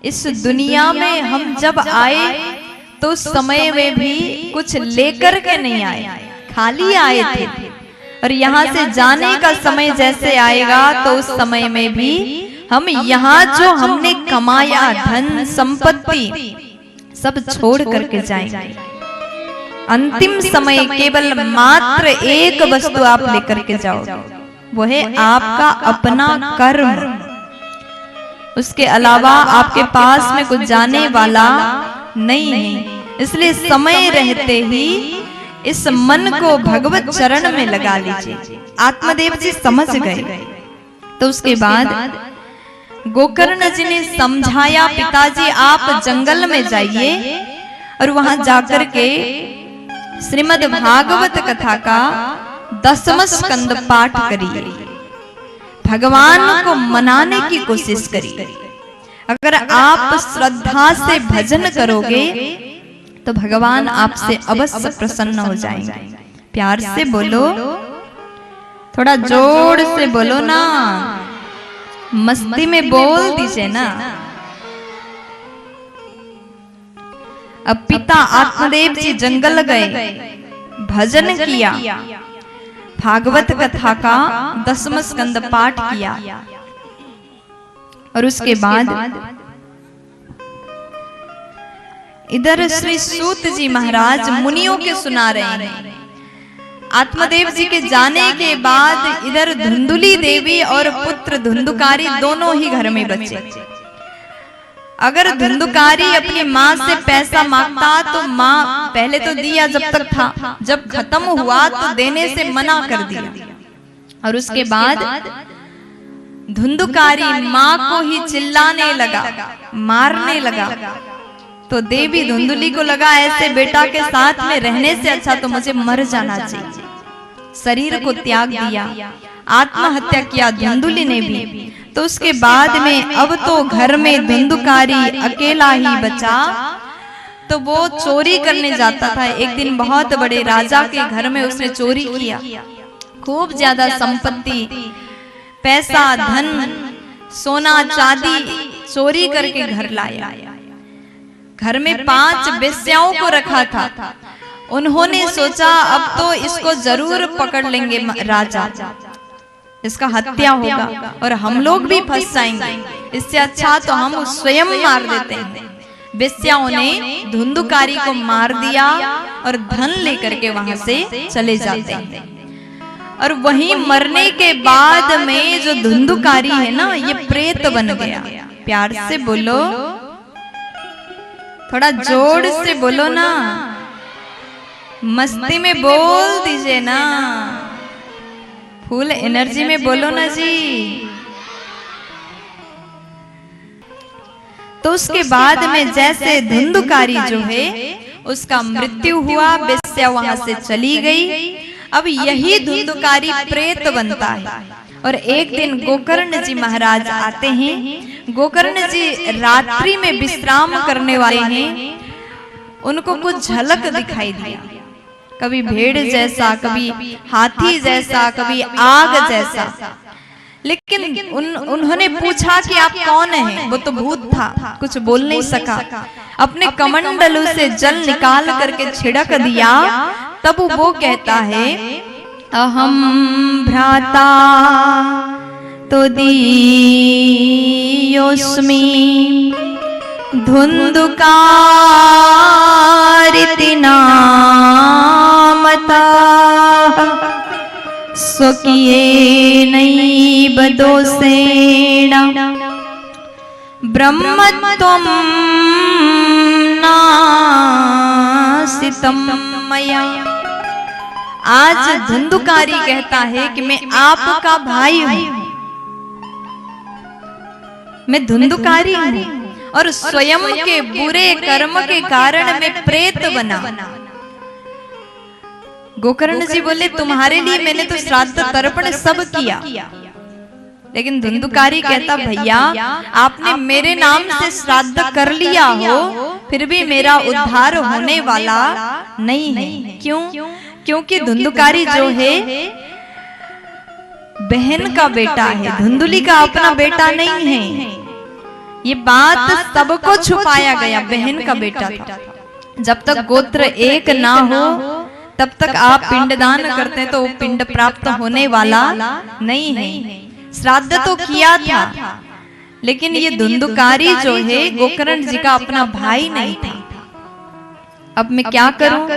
इस दुनिया में हम जब आए तो उस समय में भी कुछ लेकर के नहीं आए, खाली आए थे। और यहाँ से जाने का समय जैसे आएगा तो उस समय में भी हम यहाँ जो हमने कमाया धन संपत्ति सब छोड़ करके जाएंगे। अंतिम समय केवल मात्र एक वस्तु आप लेकर के जाओगे, वो है आपका अपना कर्म। उसके अलावा आपके पास में कुछ जाने वाला नहीं है। इसलिए समय रहते ही इस मन को भगवत चरण में लगा लीजिए। आत्मदेव जी समझ गए। तो उसके बाद गोकर्ण जी ने समझाया, पिताजी आप जंगल में जाइए और वहां जाकर के श्रीमद् भागवत कथा का 10वां स्कंद पाठ करिए, भगवान को मनाने की कोशिश करिए। अगर आप श्रद्धा से भजन करोगे तो भगवान आपसे अवश्य प्रसन्न हो जाएंगे। प्यार से बोलो, थोड़ा जोर से बोलो ना, मस्ती में बोल दीजिए ना। अब पिता आत्मदेव जी जंगल गए, भजन किया, भागवत कथा का 10वां स्कंद पाठ किया और उसके बाद इधर श्री सूत जी महाराज मुनियों के सुना रहे हैं। आत्मदेव जी के जाने के बाद इधर धुंधुली देवी और पुत्र धुंधुकारी दोनों ही घर में बचे। अगर धुंधुकारी अपनी माँ से पैसा मांगता तो माँ पहले तो दिया जब तक था, जब खत्म हुआ तो देने से मना कर दिया। और उसके बाद धुंधुकारी माँ को ही चिल्लाने लगा, मारने लगा। तो देवी धुंधुली को लगा ऐसे बेटा के साथ में रहने से अच्छा तो मुझे मर जाना चाहिए। शरीर को त्याग दिया, आत्महत्या किया धुंधुली ने भी। तो उसके बाद में अब तो घर में धुंधुकारी अकेला ही बचा। तो वो चोरी करने जाता था। एक दिन बहुत बड़े राजा के घर में उसने चोरी किया, खूब ज्यादा संपत्ति, पैसा, धन, सोना, चांदी चोरी करके घर लाया। घर में 5 वेश्याओं को रखा था। उन्होंने सोचा अब तो इसको जरूर पकड़ लेंगे राजा, इसका हत्या होगा और हम लोग भी फंस जाएंगे। इससे अच्छा तो हम स्वयं मार देते हैं। वेश्याओं ने धुंधुकारी को मार दिया और धन लेकर के वहां से चले जाते हैं। और वहीं मरने के बाद में जो धुंधुकारी है ना, ये प्रेत बन गया। प्यार से बोलो, थोड़ा जोर से बोलो ना, मस्ती में बोल दीजिए ना, फुल एनर्जी में बोलो ना जी। तो उसके बाद में जैसे धुंधुकारी जो है उसका मृत्यु हुआ, वेश्या वहां से चली गई। अब यही धुंधुकारी प्रेत बनता है। और एक दिन गोकर्ण जी महाराज आते हैं। गोकर्ण जी रात्रि में विश्राम करने वाले हैं। उनको कुछ झलक दिखाई दिया, कभी भेड़ जैसा, कभी हाथी जैसा, कभी आग जैसा। लेकिन उन्होंने पूछा कि आप कौन हैं? वो तो भूत था, कुछ बोल नहीं सका। अपने कमंडलू से जल निकाल करके छिड़क दिया। तब वो कहता है, अहम भ्राता तो दीयोस्मि धुंधुकारिति नामता स्वकीयेनैव दोषेण ब्रह्मत्वं नासितं मया। आज धुंधुकारी कहता है कि मैं आपका भाई हूं, मैं धुंधुकारी हूं और स्वयं के बुरे कर्म के कारण मैं प्रेत बना। गोकर्ण जी बोले, तुम्हारे लिए मैंने तो श्राद्ध तर्पण सब किया। लेकिन धुंधुकारी कहता, भैया आपने मेरे नाम से श्राद्ध कर लिया हो, फिर भी मेरा उद्धार होने वाला नहीं है। क्यों? क्योंकि धुंधुकारी जो है बहन का बेटा है, धुंधुली का अपना बेटा नहीं है। ये बात सबको छुपाया गया, बहन का बेटा था। जब तक गोत्र एक ना हो तब तक आप पिंडदान करते हैं तो वो पिंड प्राप्त होने वाला नहीं है। श्राद्ध तो किया था, लेकिन ये धुंधुकारी जो है गोकर्ण जी का अपना भाई नहीं था। अब मैं क्या करूं?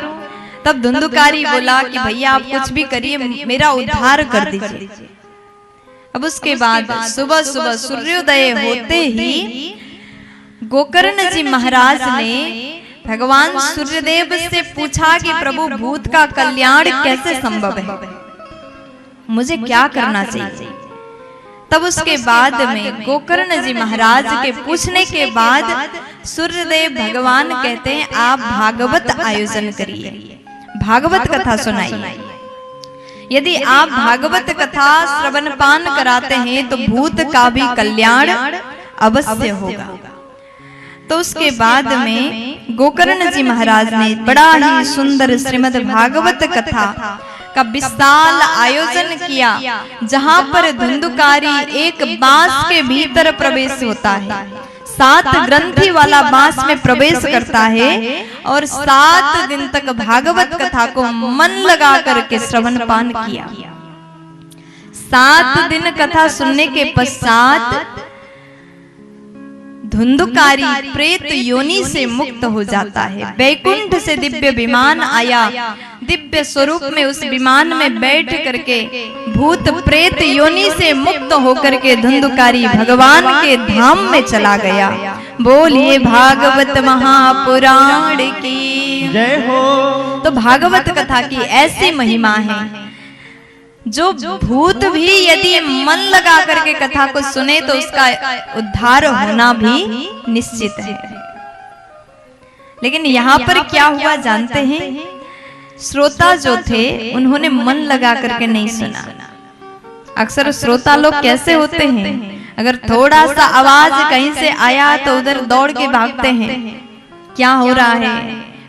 तब धुंधुकारी बोला कि भैया आप कुछ भी करिए, मेरा उद्धार कर दीजिए। अब उसके बाद सुबह सुबह सूर्योदय होते ही गोकर्ण जी महाराज ने भगवान सूर्यदेव से पूछा कि प्रभु भूत का कल्याण कैसे संभव है, मुझे क्या करना चाहिए? तब उसके बाद में गोकर्ण जी महाराज के पूछने के बाद सूर्यदेव भगवान कहते हैं आप भागवत आयोजन करिए, भागवत कथा सुनाइए। यदि आप भागवत कथा श्रवण पान कराते हैं तो भूत का भी कल्याण अवश्य होगा। तो उसके बाद में गोकर्ण जी महाराज ने बड़ा ही सुंदर श्रीमद् भागवत कथा का विशाल आयोजन किया, जहां पर धुंधुकारी एक बांस के भीतर प्रवेश होता है, 7 ग्रंथि वाला बांस में प्रवेश करता है और 7 दिन तक भागवत कथा को मन लगा करके श्रवण पान किया। 7 दिन कथा सुनने के पश्चात धुंधुकारी प्रेत योनि से मुक्त हो जाता है। वैकुंठ से दिव्य विमान आया, दिव्य स्वरूप में उस विमान में बैठ करके भूत प्रेत योनि से मुक्त होकर के धुंधुकारी भगवान के धाम में चला गया। बोलिए भागवत महापुराण की जय हो। तो भागवत कथा की ऐसी महिमा है, जो भूत भी यदि मन लगा करके कथा को सुने तो उसका उद्धार होना भी निश्चित है। लेकिन यहाँ पर क्या हुआ जानते हैं? श्रोता जो थे उन्होंने मन लगा करके नहीं सुना। अक्सर श्रोता लोग कैसे होते हैं, अगर थोड़ा सा आवाज कहीं से आया तो उधर दौड़ के भागते हैं, क्या हो रहा है,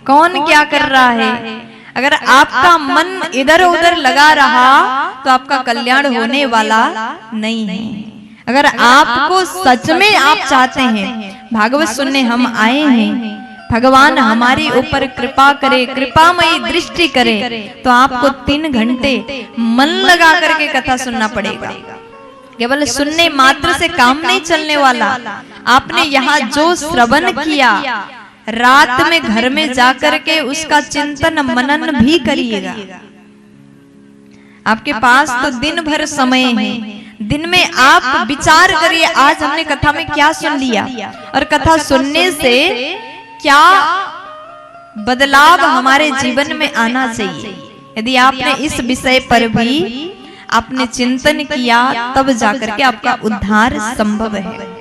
कौन क्या कर रहा है। अगर आपका मन इधर उधर लगा रहा तो आपका कल्याण होने वाला नहीं है। अगर आपको सच में आप चाहते हैं भागवत सुनने हम आए हैं, भगवान हमारे ऊपर कृपा करे, कृपामयी दृष्टि करे, तो आपको 3 घंटे मन लगा करके कथा सुनना पड़ेगा। केवल सुनने मात्र से काम नहीं चलने वाला। आपने यहाँ जो श्रवण किया, रात में घर में जाकर के उसका चिंतन मनन भी करिएगा। आपके पास तो दिन भर समय है, दिन में आप विचार करिए आज हमने कथा में क्या सुन लिया और कथा सुनने से क्या बदलाव हमारे जीवन में आना चाहिए। यदि आपने इस विषय पर भी आपने चिंतन किया तब जाकर के आपका उद्धार संभव है।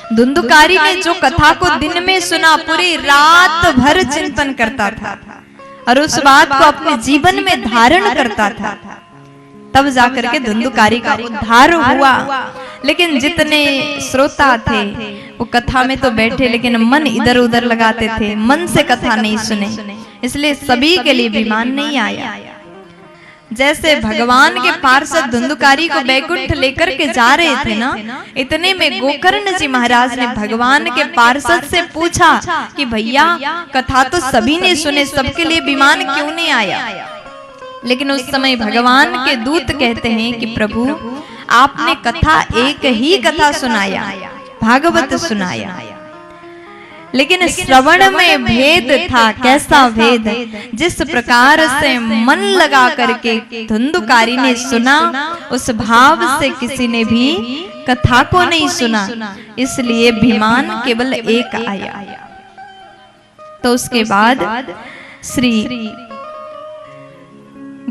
धुंधुकारी ने जो कथा को दिन में सुना, पूरी रात भर चिंतन करता था और उस बात को अपने जीवन में धारण करता था, तब जाकर के धुंधुकारी का उद्धार हुआ। लेकिन जितने श्रोता थे वो कथा में तो बैठे लेकिन मन इधर उधर लगाते थे, मन से कथा नहीं सुने, इसलिए सभी के लिए विमान नहीं आया। जैसे भगवान के पार्षद धुंधुकारी को वैकुंठ लेकर के जा रहे थे ना, इतने में गोकर्ण जी महाराज ने भगवान के पार्षद से पूछा कि भैया कथा तो सभी ने सुने, सबके लिए विमान क्यों नहीं आया। लेकिन उस समय भगवान के दूत कहते हैं कि प्रभु आपने कथा एक ही कथा सुनाया, भागवत सुनाया, लेकिन श्रवण में भेद था। कैसा भेद? जिस प्रकार से मन लगा करके धुंधुकारी ने सुना, उस भाव से किसी ने भी कथा को नहीं सुना, इसलिए विमान केवल एक आया। तो उसके बाद श्री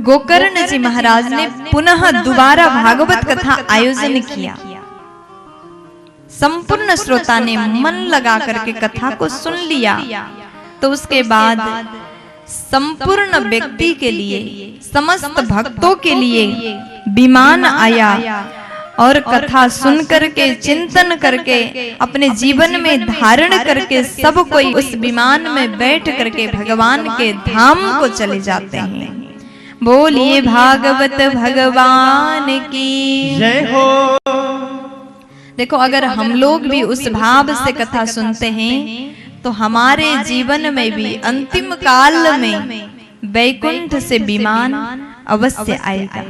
गोकर्ण जी महाराज ने पुनः दोबारा भागवत कथा आयोजन किया। संपूर्ण श्रोता ने मन लगा करके कथा को सुन लिया। तो उसके बाद संपूर्ण व्यक्ति के लिए, समस्त भक्तों के लिए विमान आया और कथा सुन करके, चिंतन करके, अपने जीवन में धारण करके सब कोई उस विमान में बैठ करके भगवान के धाम को चले जाते हैं। बोलिए भागवत भगवान की जय हो। देखो, अगर हम लोग भी उस भाव से कथा सुनते हैं तो हमारे जीवन में भी अंतिम काल में वैकुंठ से विमान अवश्य आएगा।